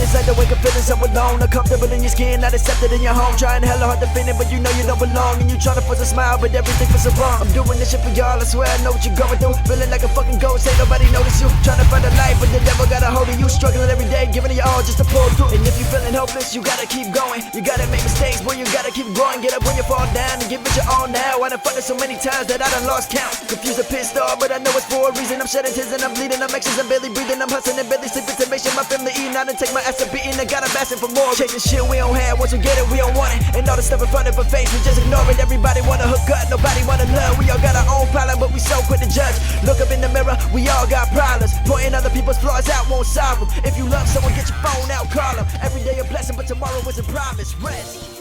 It's like the wake up feeling so alone, uncomfortable in your skin, not accepted in your home. Trying hella hard to fit in, but you know you don't belong. And you trying to force a smile, but everything feels so wrong. I'm doing this shit for y'all, I swear I know what you're going through. Feeling like a fucking ghost, ain't nobody notice you. Trying to find a life, but the devil got a hold of you. Struggling every day, giving it your all just to pull through. And if you feeling hopeless, you gotta keep going. You gotta make mistakes, boy, you gotta keep growing. Get up when you fall down and give it your all now. I done fucked it so many times that I done lost count. Confused and pissed off, but I know it's for a reason. I'm shedding tears and I'm bleeding, I'm anxious and barely breathing. I'm hustling and barely sleeping to make sure my family eating. I done take my ass to beating, I got 'em asking for more. Chasing shit we don't have, once we get it, we don't want it. And all the stuff in front of our face, we just ignore it. Everybody wanna hook up, nobody wanna love. We all got our own problem, but we so quick to judge. Look up in the mirror, we all got problems. Pointing other people's flaws out won't solve them. If you love someone, get your phone out, call them. Every day a blessing, but tomorrow isn't promised. Rest.